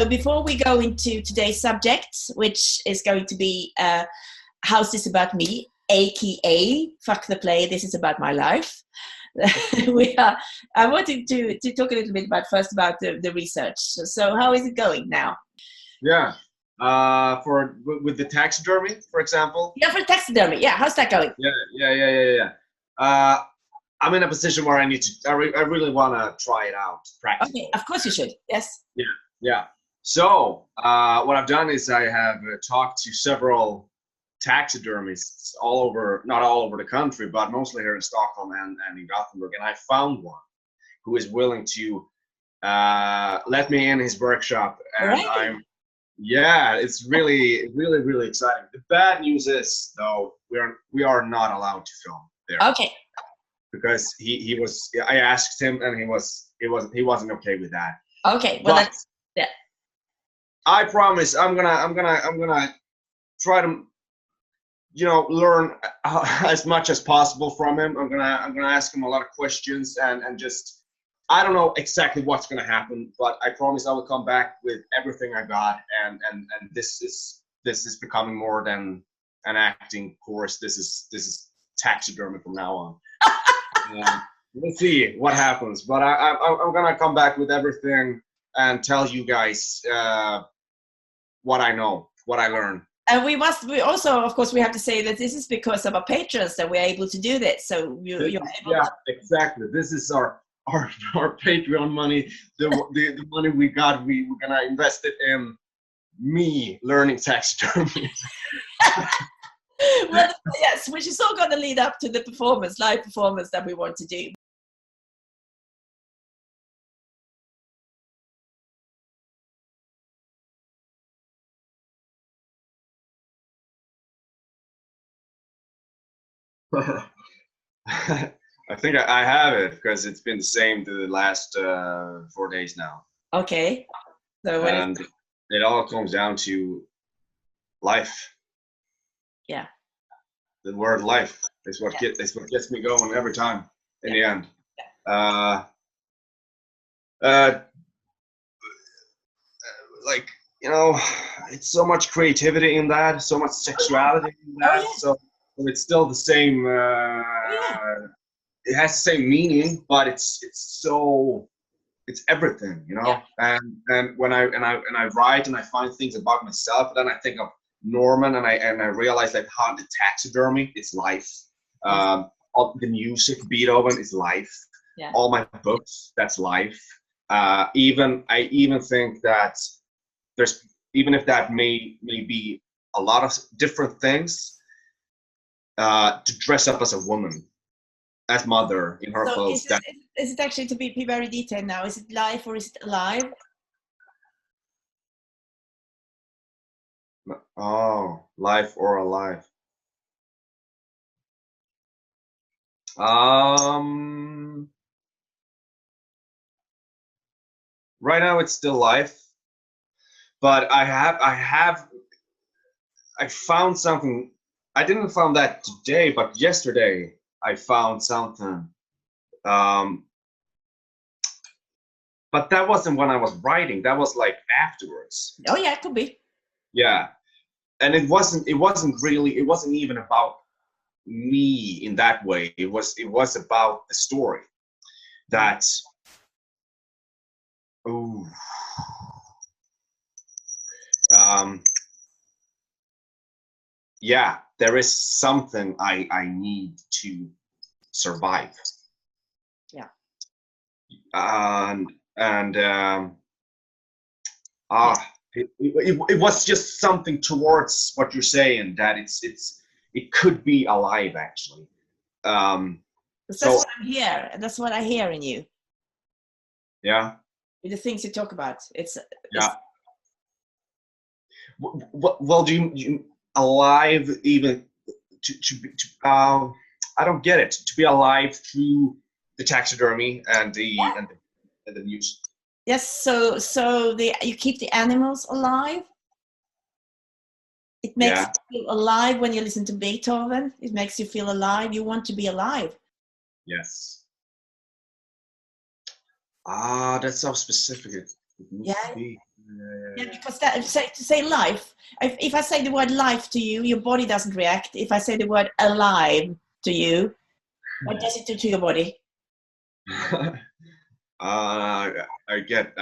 before we go into today's subject, which is going to be How's This About Me, aka Fuck the Play, This Is About My Life. I wanted to talk a little bit first about the research. So how is it going now? Yeah. With the taxidermy, for example. Yeah, for taxidermy. Yeah, how's that going? Yeah. I'm in a position where I really want to try it out practically. Okay, of course you should. Yes. Yeah. So what I've done is I have talked to several taxidermists not all over the country, but mostly here in Stockholm and in Gothenburg, and I found one who is willing to let me in his workshop, and it's really exciting. The bad news is, though, we are not allowed to film there. Okay. Because I asked him, and he wasn't okay with that. Okay, well, but I promise I'm gonna try to, learn as much as possible from him. I'm gonna ask him a lot of questions and just, I don't know exactly what's gonna happen, but I promise I will come back with everything I got, and this is becoming more than an acting course. This is taxidermy from now on. We'll see what happens, but I'm gonna come back with everything and tell you guys what I know, what I learned. And we also, of course, we have to say that this is because of our patrons that we're able to do this. So you're able to... exactly. This is our Patreon money. The money we got, we're gonna invest it in me learning taxidermy. Well, yes, which is all going to lead up to the live performance that we want to do. I think I have it, because it's been the same the last 4 days now. Okay. So it all comes down to life. Yeah. The word life is what gets me going every time in the end. It's so much creativity in that, so much sexuality in that. So it's still the same. It has the same meaning, but it's everything, Yeah. And when I write and I find things about myself, then I think of Norman, and I realize that how the taxidermy is life. All the music, Beethoven, is life. Yeah. All my books, that's life. I even think that even if that may be a lot of different things, to dress up as a woman, as mother in her clothes. Is it actually, to be very detailed now, is it life or is it alive? Oh, life or alive. Right now it's still life, but I found something. I didn't find that today, but yesterday I found something. But that wasn't when I was writing. That was like afterwards. Oh yeah, it could be. Yeah, and it wasn't even about me in that way. It was about the story. That there is something I need to survive. Yeah. It was just something towards what you're saying, that it could be alive, actually. That's what I'm here. That's what I hear in you. Yeah. With the things you talk about, Well, do you alive even to I don't get it. To be alive through the taxidermy and the news. Yes. So you keep the animals alive. It makes you feel alive when you listen to Beethoven. It makes you feel alive. You want to be alive. Yes. That's so specific. It needs to be. Yeah, because that to say life. If I say the word life to you, your body doesn't react. If I say the word alive to you, what does it do to your body? Now I get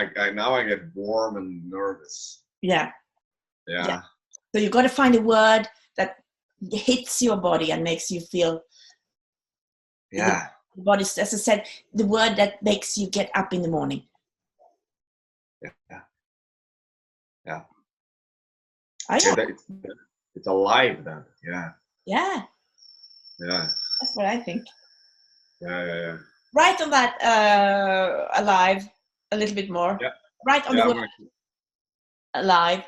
warm and nervous. Yeah. Yeah. So you've got to find a word that hits your body and makes you feel. Yeah. The body, as I said, the word that makes you get up in the morning. Yeah. Yeah. It's alive then. Yeah. Yeah. Yeah. That's what I think. Yeah. Write on that alive a little bit more. Yeah. Write on the word alive.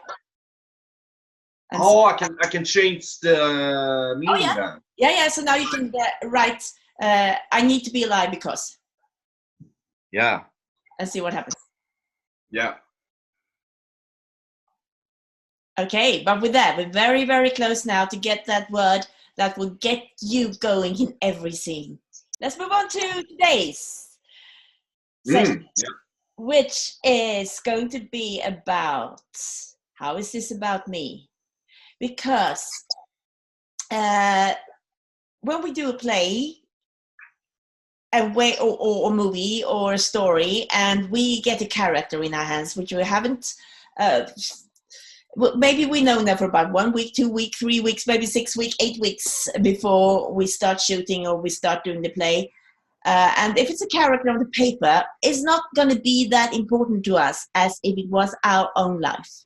I can change the meaning then. Yeah. So now you can write I need to be alive because. Yeah. And see what happens. Yeah. Okay, but with that, we're very, very close now to get that word that will get you going in every scene. Let's move on to today's session, which is going to be about, how is this about me? Because when we do a play, or a movie or a story, and we get a character in our hands, which we haven't, maybe we know never about 1 week, 2 weeks, 3 weeks, maybe 6 weeks, 8 weeks before we start shooting or we start doing the play. And if it's a character on the paper, it's not going to be that important to us as if it was our own life.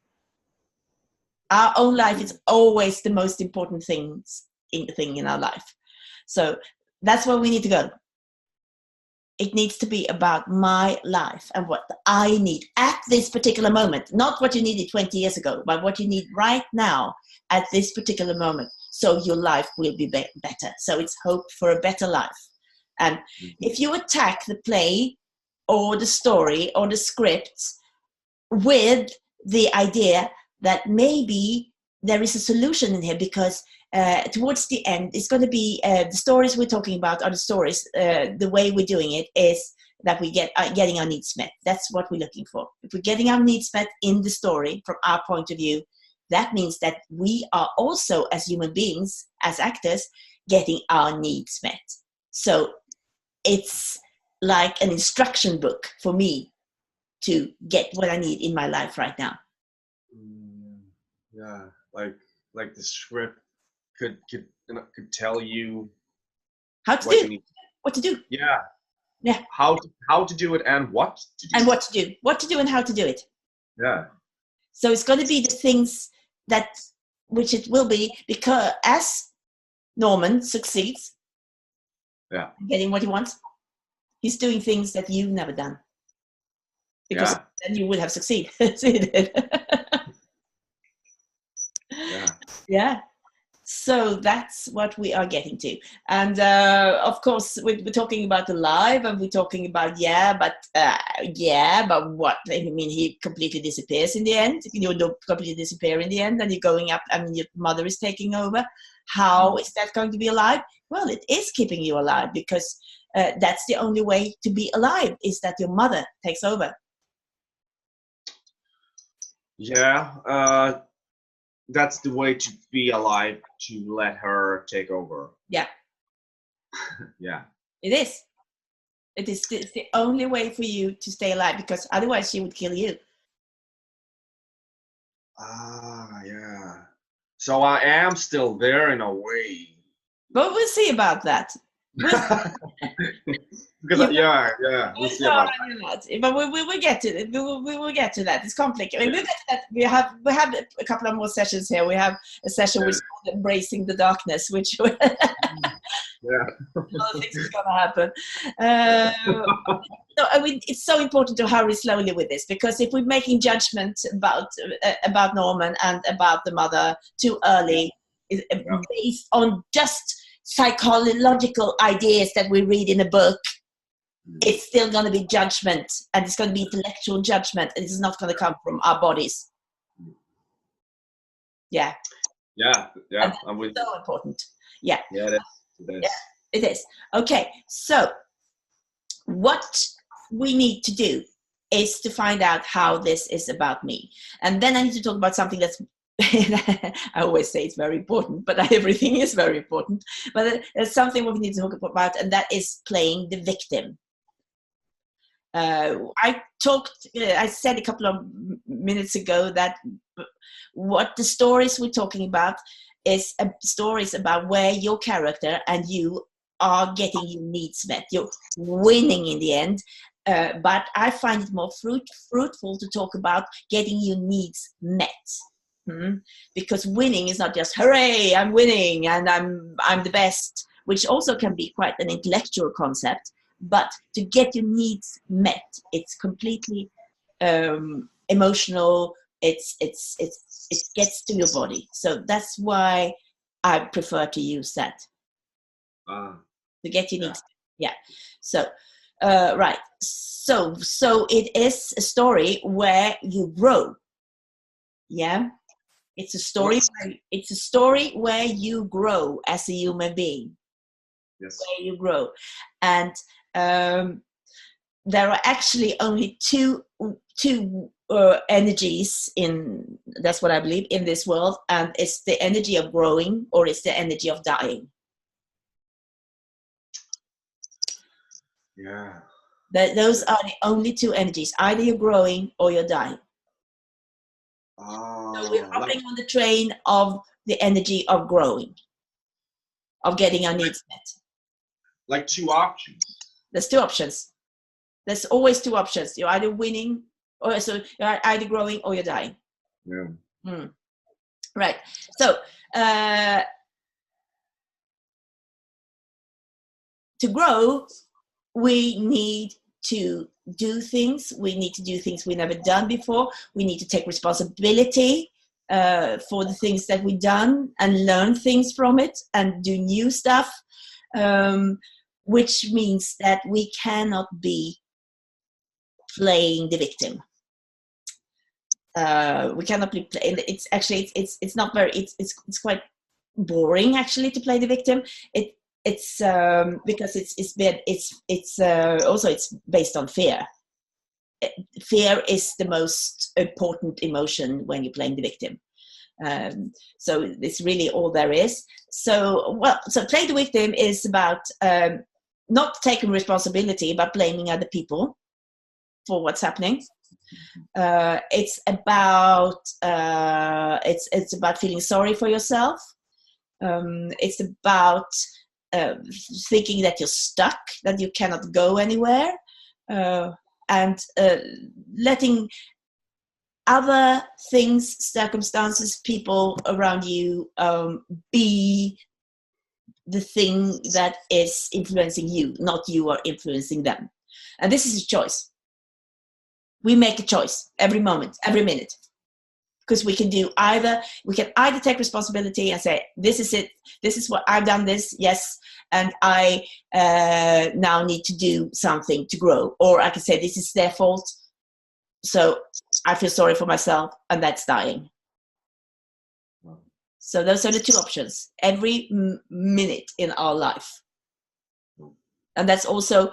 Our own life is always the most important thing in our life. So that's where we need to go. It needs to be about my life and what I need at this particular moment. Not what you needed 20 years ago, but what you need right now at this particular moment. So your life will be better. So it's hope for a better life. And if you attack the play or the story or the script with the idea that maybe there is a solution in here, because towards the end, it's going to be the stories we're talking about are the stories. The way we're doing it is that we getting our needs met. That's what we're looking for. If we're getting our needs met in the story from our point of view, that means that we are also, as human beings, as actors, getting our needs met. So it's like an instruction book for me to get what I need in my life right now. Yeah, like the script could tell you how to do, what to do. Yeah. How to do it and what to do. And what to do and how to do it. Yeah. So it's going to be the things that, which it will be, because as Norman succeeds, getting what he wants, he's doing things that you've never done. Because then you would have succeeded. Yeah. So that's what we are getting to. And of course, we're talking about the live, and we're talking about, but what? I mean, he completely disappears in the end. You don't completely disappear in the end, and you're going up, I mean, your mother is taking over. How is that going to be alive? Well, it is keeping you alive, because that's the only way to be alive, is that your mother takes over. Yeah. That's the way to be alive, to let her take over. Yeah. Yeah. It is. It's the only way for you to stay alive, because otherwise she would kill you. Yeah. So I am still there in a way. But we'll see about that. Because we'll see about that. But we will get to it. We will get to that. It's complicated. We'll get to that. We have a couple of more sessions here. We have a session which is called Embracing the Darkness, which a lot of things is going to happen. I mean, it's so important to hurry slowly with this, because if we're making judgment about Norman and about the mother too early, based on just psychological ideas that we read in a book, it's still going to be judgment, and it's going to be intellectual judgment, and it's not going to come from our bodies. Yeah. And so important. Yeah. Yeah, it is. Okay, so what we need to do is to find out how this is about me. And then I need to talk about something that's, I always say it's very important, but everything is very important. But there's something we need to talk about, and that is playing the victim. I said a couple of minutes ago that what the stories we're talking about is stories about where your character and you are getting your needs met. You're winning in the end. But I find it more fruitful to talk about getting your needs met. Because winning is not just, hooray, I'm winning and I'm the best, which also can be quite an intellectual concept. But to get your needs met, it's completely emotional. It gets to your body. So that's why I prefer to use that. To get your needs. Yeah. So, right. So it is a story where you grow. Yeah. It's a story. It's a story where you grow as a human being. Yes. Where you grow, and there are actually only two energies in, that's what I believe, in this world, and it's the energy of growing or it's the energy of dying. Yeah. Those are the only two energies. Either you're growing or you're dying. So we're hopping on the train of the energy of growing, of getting our needs met. Like two options. There's two options. There's always two options. You're either winning, or so you're either growing or you're dying. Yeah. Right. So to grow, we need to do things. We need to do things we've never done before. We need to take responsibility for the things that we've done and learn things from it and do new stuff, which means that we cannot be playing the victim. We cannot be playing. It's actually it's not very. It's quite boring actually to play the victim. It's because it's also it's based on fear. Fear is the most important emotion when you're playing the victim. So it's really all there is. So play the victim is about not taking responsibility, but blaming other people for what's happening. It's about feeling sorry for yourself. It's about thinking that you're stuck, that you cannot go anywhere, and letting other things, circumstances, people around you be the thing that is influencing you, not you are influencing them. And this is a choice. We make a choice every moment, every minute. Because we can either take responsibility and say, this is it, this is what I've done this, yes, and I now need to do something to grow. Or I can say, this is their fault, so I feel sorry for myself, and that's dying. So those are the two options every minute in our life. And that's also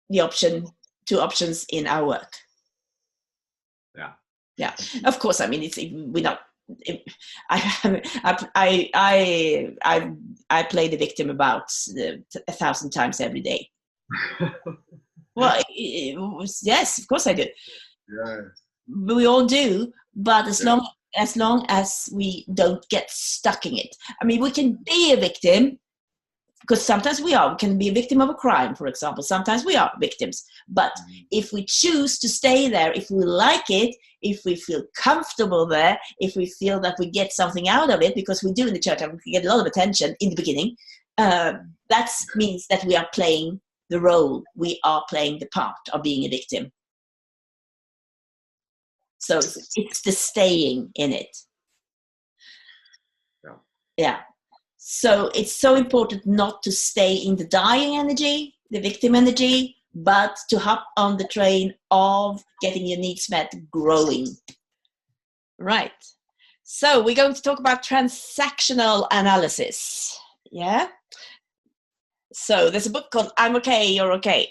the two options in our work. Yeah, of course. I mean, we're not. I play the victim about 1,000 times every day. Well, yes, of course I do. Yeah. We all do, but as long as we don't get stuck in it. I mean, we can be a victim. Because sometimes we can be a victim of a crime, for example. Sometimes we are victims. But if we choose to stay there, if we like it, if we feel comfortable there, if we feel that we get something out of it, because we do in the church, and we get a lot of attention in the beginning, that means that we are playing the role. We are playing the part of being a victim. So it's the staying in it. Yeah. So it's so important not to stay in the dying energy, the victim energy, but to hop on the train of getting your needs met, growing. Right. So we're going to talk about transactional analysis. Yeah. So there's a book called I'm Okay, You're Okay.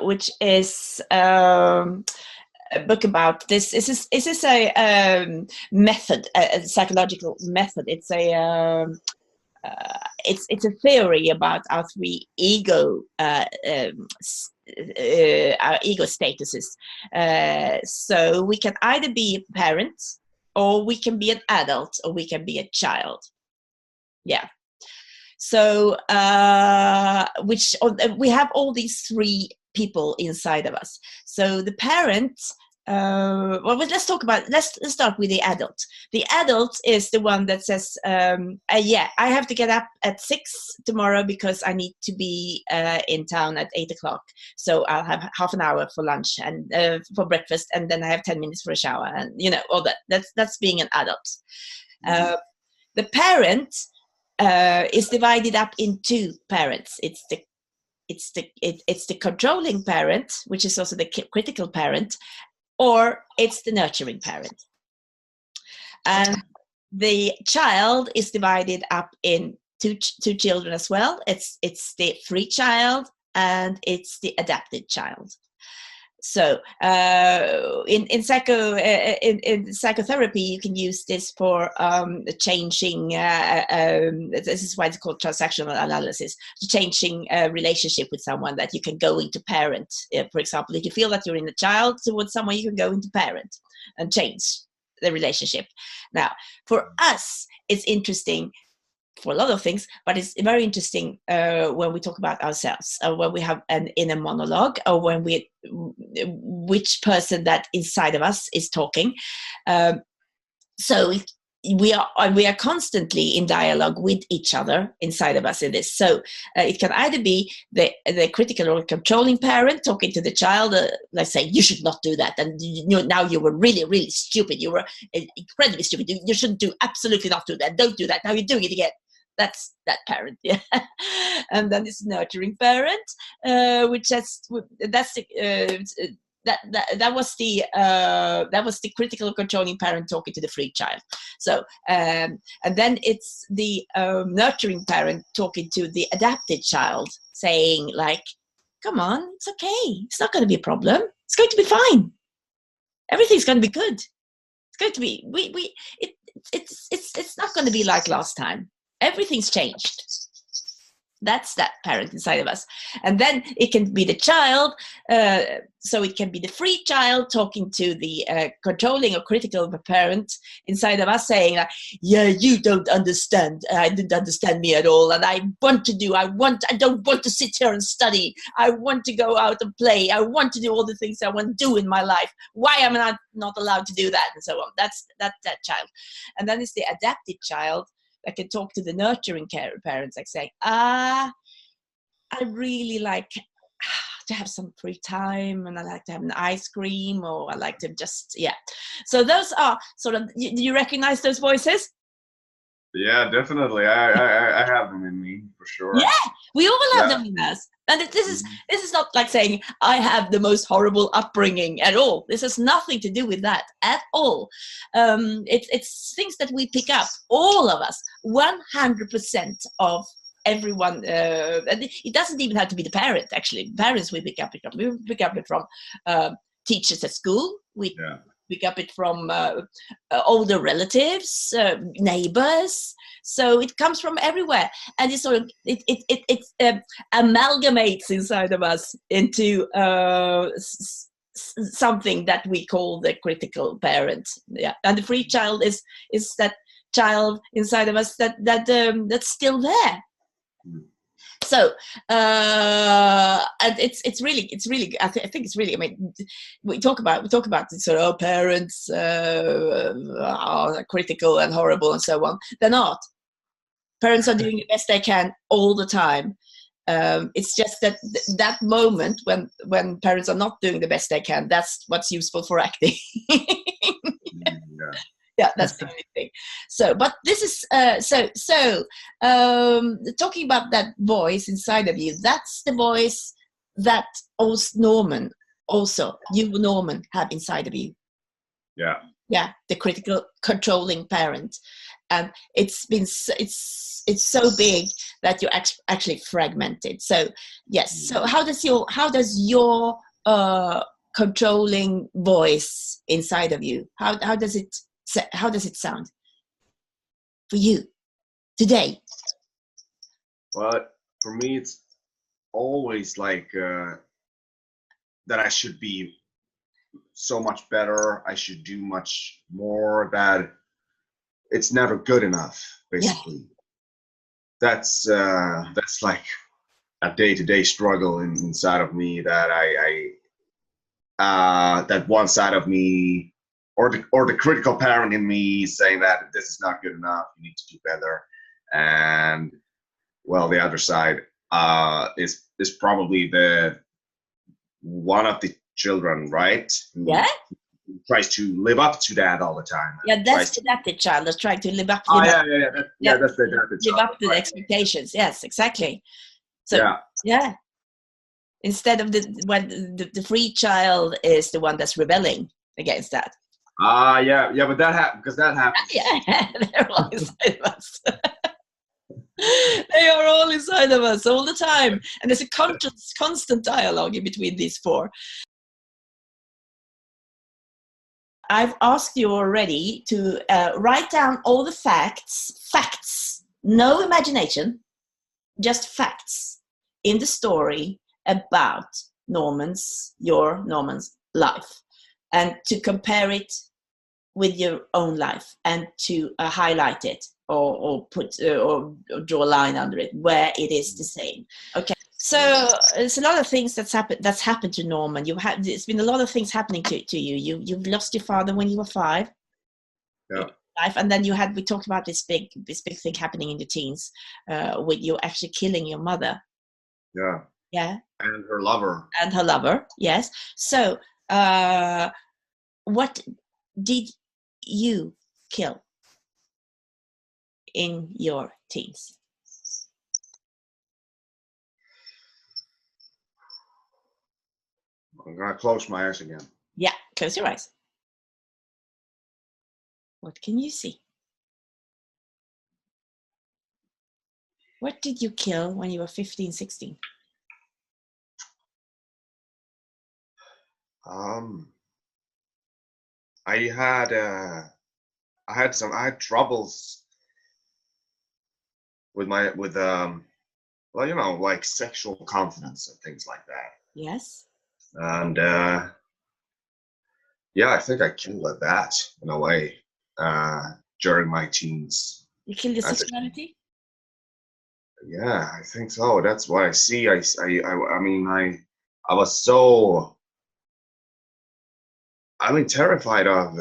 which is a book about this. Is this a method, a psychological method? It's a it's a theory about our three ego our ego statuses. So we can either be a parent, or we can be an adult, or we can be a child. Yeah. So which we have all these three people inside of us. So the parent, well, let's start with the adult. The adult is the one that says, yeah, I have to get up at 6 tomorrow because I need to be in town at 8 o'clock. So I'll have half an hour for lunch and for breakfast, and then I have 10 minutes for a shower, and all that. That's being an adult. The parent is divided up in two parents. It's the controlling parent, which is also the critical parent, or it's the nurturing parent. And the child is divided up in two children as well. It's the free child and it's the adapted child. So in psychotherapy, you can use this for changing. This is why it's called transactional analysis. Changing a relationship with someone, that you can go into parent. For example, if you feel that you're in a child towards someone, you can go into parent and change the relationship. Now, for us, it's interesting for a lot of things, but it's very interesting when we talk about ourselves, or when we have an inner monologue, or when which person that inside of us is talking. So we are constantly in dialogue with each other inside of us in this. So it can either be the critical or controlling parent talking to the child, like saying, you should not do that, and now you were really, really stupid, you were incredibly stupid, you shouldn't absolutely not do that, don't do that, now you're doing it again. That's that parent, yeah. And then it's nurturing parent, which that was the critical controlling parent talking to the free child. So and then it's the nurturing parent talking to the adapted child, saying like, come on, it's okay, it's not going to be a problem, it's going to be fine, everything's going to be good, it's going to be it's not going to be like last time, everything's changed. That's that parent inside of us. And then it can be the child, so it can be the free child talking to the controlling or critical parent inside of us, saying, yeah, you don't understand, I didn't understand me at all, and I don't want to sit here and study, I want to go out and play, I want to do all the things I want to do in my life, why am I not allowed to do that, and so on. That's that child. And then it's the adapted child that can talk to the nurturing parents, like saying, I really like to have some free time, and I like to have an ice cream, or I like to just, yeah. So those are sort of, do you recognize those voices? Yeah, definitely. I have them in me, for sure. Yeah, we all have them in us. And this is not like saying I have the most horrible upbringing at all. This has nothing to do with that at all. It's things that we pick up, all of us, 100% of everyone. And it doesn't even have to be the parent, actually. Parents we pick up it from. We pick up it from teachers at school. We pick up it from older relatives, neighbors. So it comes from everywhere, and it sort of it amalgamates inside of us into something that we call the critical parent. Yeah, and the free child is that child inside of us that's still there. So and it's really I think it's really, I mean, we talk about the sort of parents are critical and horrible and so on. They're not. Parents are doing the best they can all the time. It's just that that moment when parents are not doing the best they can, that's what's useful for acting. Yeah, that's the only thing. So, but this is talking about that voice inside of you. That's the voice that Norman, have inside of you. Yeah. Yeah, the critical, controlling parent. and it's so big that you actually fragmented. So yes. So how does your controlling voice inside of you, how does it sound for you today? But for me, it's always like that I should be so much better. I should do much more. That it's never good enough. Basically, that's like a day-to-day struggle inside of me. That that one side of me, or the critical parent in me, saying that this is not good enough. You need to do better, and well, the other side is probably the one of the children, right? Yeah. Who tries to live up to that all the time. Yeah, that's the adapted child that's trying to live up. That's the adapted live child, up to the expectations. Yes, exactly. So yeah. Instead of the free child is the one that's rebelling against that. But that happens because that happens. Yeah, they're all inside of us. They are all inside of us all the time, and there's a constant dialogue in between these four. I've asked you already to write down all the facts, no imagination, just facts in the story about your Norman's life, and to compare it with your own life, and to highlight it or put or draw a line under it where it is the same. Okay. So there's a lot of things that's happened to Norman. There's been a lot of things happening to you. You've lost your father when you were 5. Yeah. Life, and then we talked about this big thing happening in the teens, with you actually killing your mother. Yeah. Yeah. And her lover. Yes. So, what did you kill in your teens? I'm gonna close my eyes again. Yeah, close your eyes. What can you see? What did you kill when you were 15, 16? I had troubles with like sexual confidence and things like that. Yes. And I think I killed that in a way during my teens. You killed your sexuality? Yeah, I think so. That's what I see. I mean, I was so, terrified of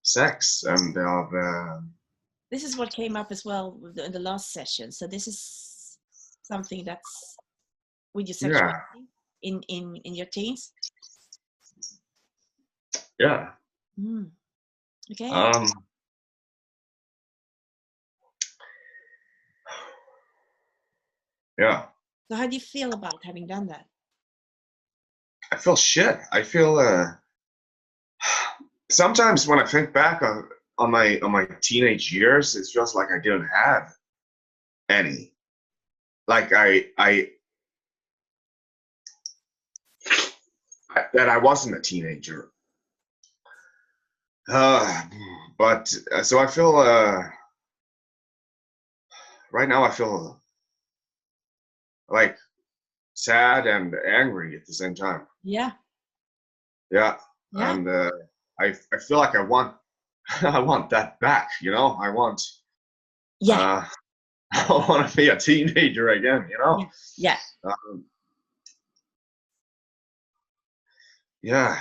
sex and of. This is what came up as well in the last session. So this is something that's with your sexuality in your teens. Yeah. Okay. Yeah. So how do you feel about having done that? I feel shit. I feel sometimes when I think back on my teenage years, it feels like I didn't have any. Like that I wasn't a teenager. But so I feel right now I feel like sad and angry at the same time. Yeah. Yeah. And I feel like I want that back, I want I want to be a teenager again, Yeah.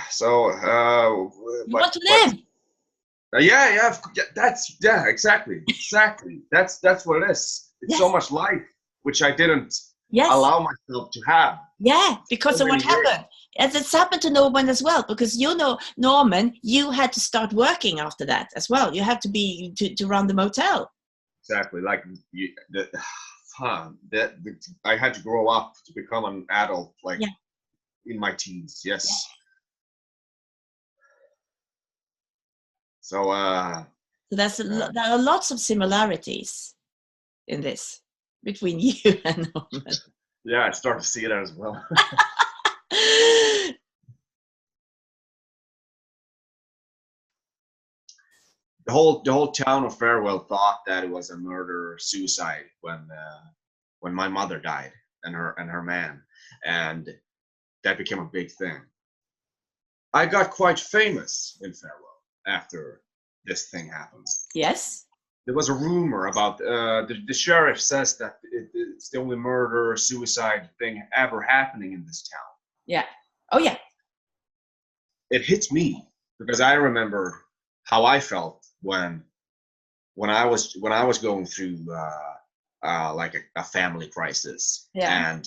So you want to live. Exactly. That's what it is. It's so much life which I didn't allow myself to have. Yeah, because of what happened. It's happened to Norman as well, because Norman, you had to start working after that as well. You had to be to run the motel. Exactly. Like I had to grow up to become an adult, like in my teens. Yes. So So there are lots of similarities in this between you and Norman. Yeah, I start to see that as well. The whole town of Farewell thought that it was a murder suicide when my mother died and her man, and that became a big thing. I got quite famous in Farewell after this thing happened. Yes. There was a rumor about the sheriff says that it's the only murder or suicide thing ever happening in this town. Yeah. Oh yeah. It hits me because I remember how I felt when I was going through like a family crisis. Yeah.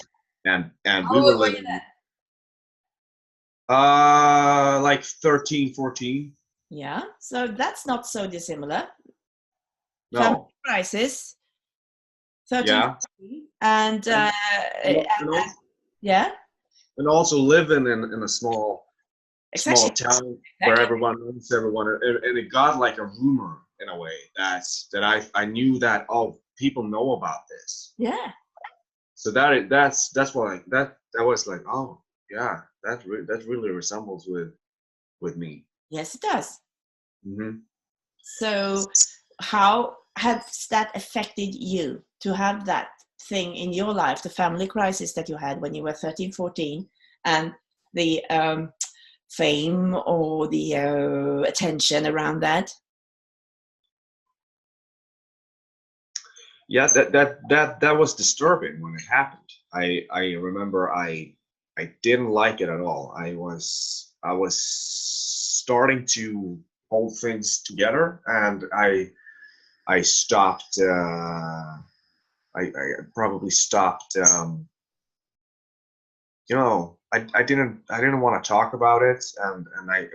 And How we were old were you living then? like 13, 14. Yeah. So that's not so dissimilar. Family No. crisis. 13, Yeah. 14, and And also, yeah. and also living in a small Exactly. town where Exactly. everyone knows everyone, and it got like a rumor in a way that I knew that, oh, people know about this. Yeah. So that's why that was like, oh yeah, that really resembles with me. Yes, it does. Mm-hmm. So how has that affected you to have that thing in your life, the family crisis that you had when you were 13, 14, and the fame or the attention around that? Yeah, that was disturbing when it happened. I remember I didn't like it at all. I was starting to hold things together, and I stopped. I probably stopped. I didn't want to talk about it, and I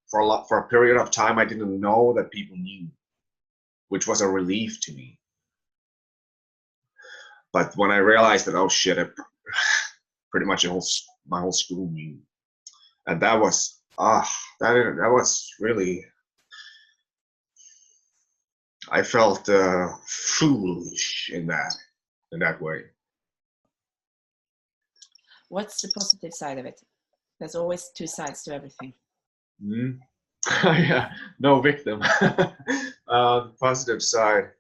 for a period of time I didn't know that people knew, which was a relief to me. But when I realized that, oh shit, pretty much my whole school knew, and that was that was really, I felt foolish in that way. What's the positive side of it? There's always two sides to everything. Mm. Yeah, no victim. The positive side.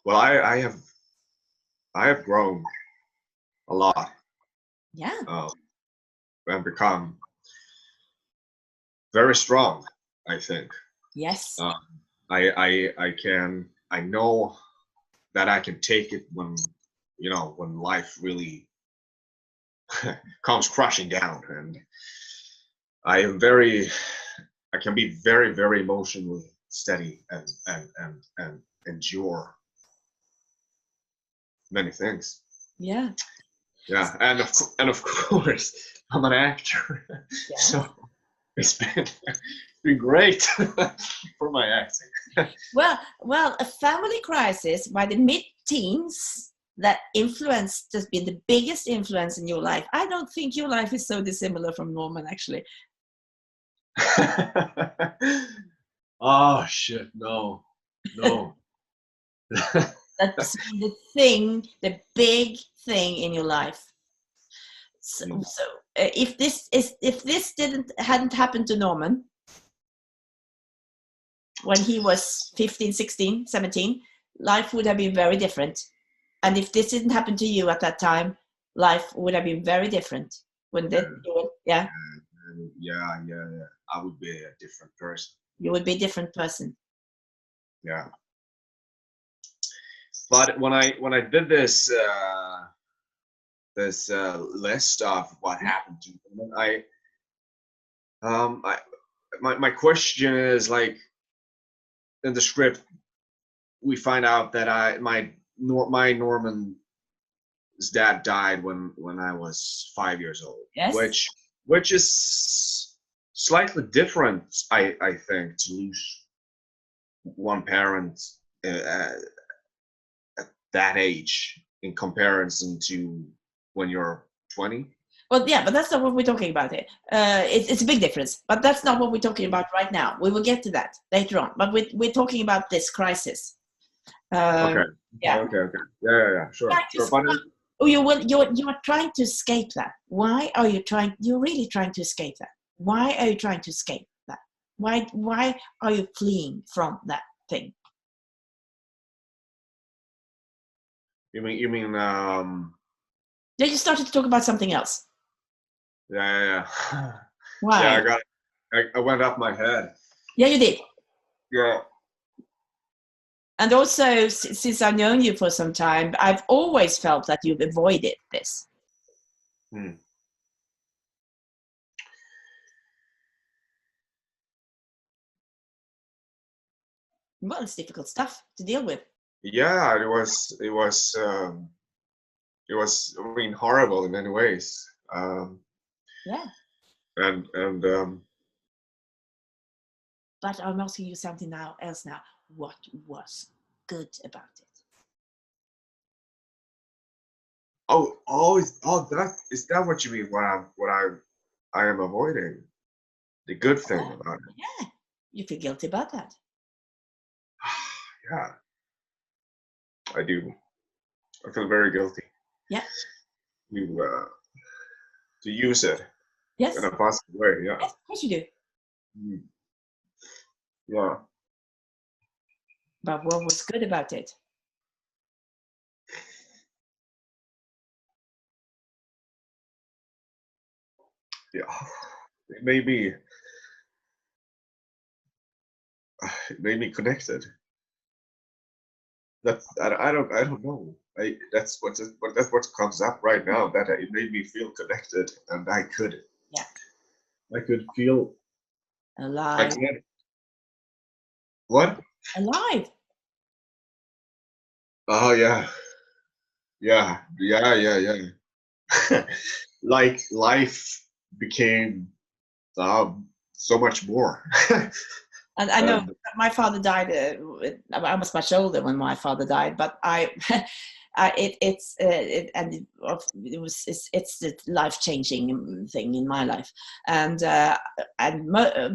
Well, I have grown a lot. Yeah. And become very strong, I think. Yes. I know that I can take it when when life really comes crashing down, and I can be very, very emotionally steady and endure many things. Yeah. Yeah, and of course I'm an actor, Yeah. so it's been great for my acting. Well, a family crisis by the mid-teens that influenced has been the biggest influence in your life. I don't think your life is so dissimilar from Norman, actually. Oh shit, no. That's the big thing in your life. So, if this hadn't happened to Norman when he was 15, 16, 17, life would have been very different. And if this didn't happen to you at that time, life would have been very different. Wouldn't it? Yeah. Yeah. I would be a different person. You would be a different person. Yeah. But when I did this list of what happened to me, my question is, like, in the script we find out that my Norman's dad died when I was 5 years old. Yes. Which is slightly different, I think, to lose one parent at that age in comparison to when you're 20. But yeah, but that's not what we're talking about here. It's a big difference, but that's not what we're talking about right now. We will get to that later on. But we're talking about this crisis. Okay. Yeah. Okay. Yeah. Sure. But Oh, you're trying to escape that. Why are you trying? You're really trying to escape that. Why are you trying to escape that? Why are you fleeing from that thing? you mean Then you started to talk about something else. yeah. Why? Yeah, I went off my head. Yeah, you did. Yeah. And also, since I've known you for some time, I've always felt that you've avoided this. Well, it's difficult stuff to deal with. Yeah, it was I mean, horrible in many ways. Yeah. And But I'm asking you something else now. What was good about it? That is that what you mean? I am avoiding the good thing about it. Yeah, you feel guilty about that. Yeah, I do. I feel very guilty. Yeah. To use it. Yes. In a positive way. Yeah. Yes, of course you do. Yeah. But what was good about it? Yeah. It made me connected. I don't know. That's what comes up right now. That it made me feel connected, and I could feel Alive. What? Alive. Oh yeah. Like life became so much more. And I know my father died. I was much older when my father died, but it's the life-changing thing in my life, and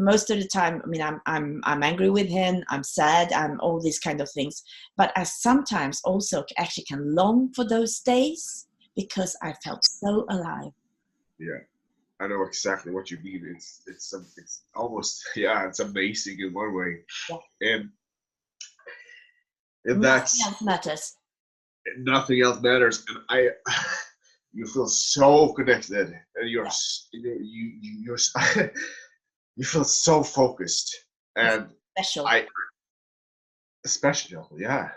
most of the time, I mean, I'm angry with him, I'm sad, I'm all these kind of things, but I sometimes also actually can long for those days because I felt so alive. Yeah. I know exactly what you mean. It's almost it's amazing in one way, and Nothing else matters. Nothing else matters, and you feel so connected, and you're you feel so focused and special. Special, yeah.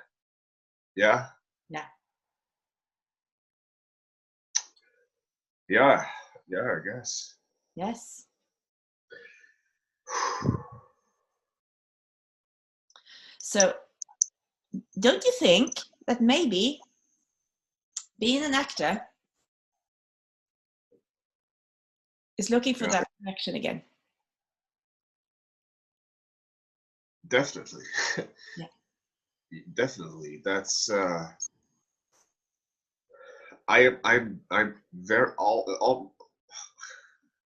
I guess. Yes. So, don't you think that maybe being an actor is looking for that connection again? Definitely. Yeah. Definitely. That's I'm very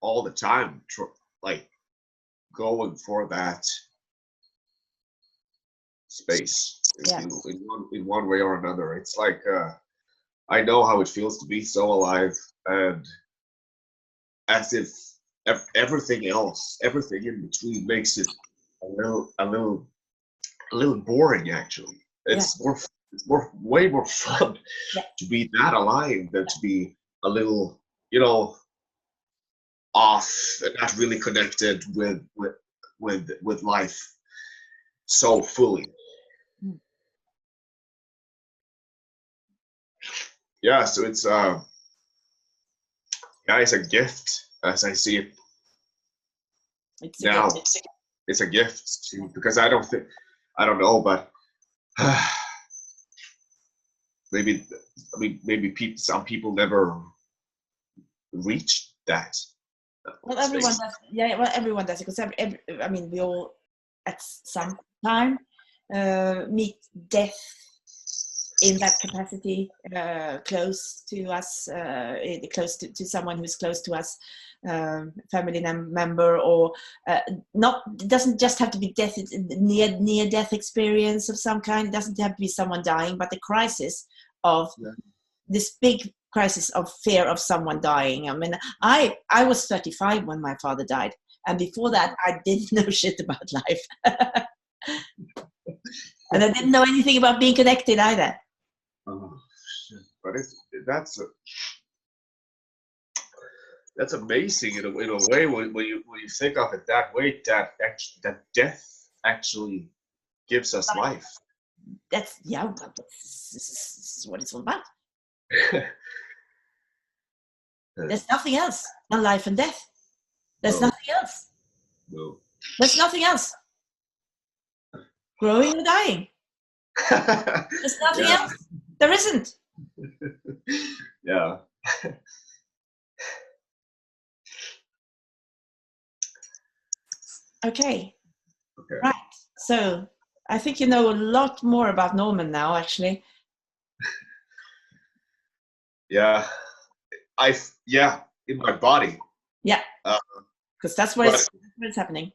all the time like going for that space in one way or another. It's like I know how it feels to be so alive, and as if everything in between makes it a little boring. Actually, it's way more fun to be that alive than to be a little, off and not really connected with life so fully. Yeah, so it's it's a gift as I see it now. It's a gift because I don't know, but maybe some people never reach that. Well, everyone does. Yeah, well, everyone does, because I mean, we all at some time meet death in that capacity, close to us, close to someone who's close to us, family member, or not. It doesn't just have to be death, near death experience of some kind. It doesn't have to be someone dying, but the crisis of this big crisis of fear of someone dying. I mean, I was 35 when my father died, and before that, I didn't know shit about life. And I didn't know anything about being connected either. Oh, shit. But that's amazing in a way when you think of it that way, that death actually gives us life. That's this is what it's all about. There's nothing else than life and death. There's nothing else. No. There's nothing else. Growing or dying. There's nothing else. There isn't. Yeah. Okay. Right. So I think you know a lot more about Norman now, actually. Yeah. In my body. Yeah. Because that's where it's happening.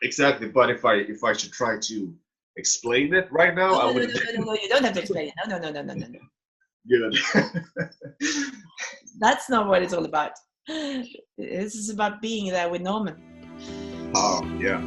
Exactly. But if I should try to explain it right now, no, you don't have to explain it. No. Good. That's not what it's all about. This is about being there with Norman. Oh, yeah.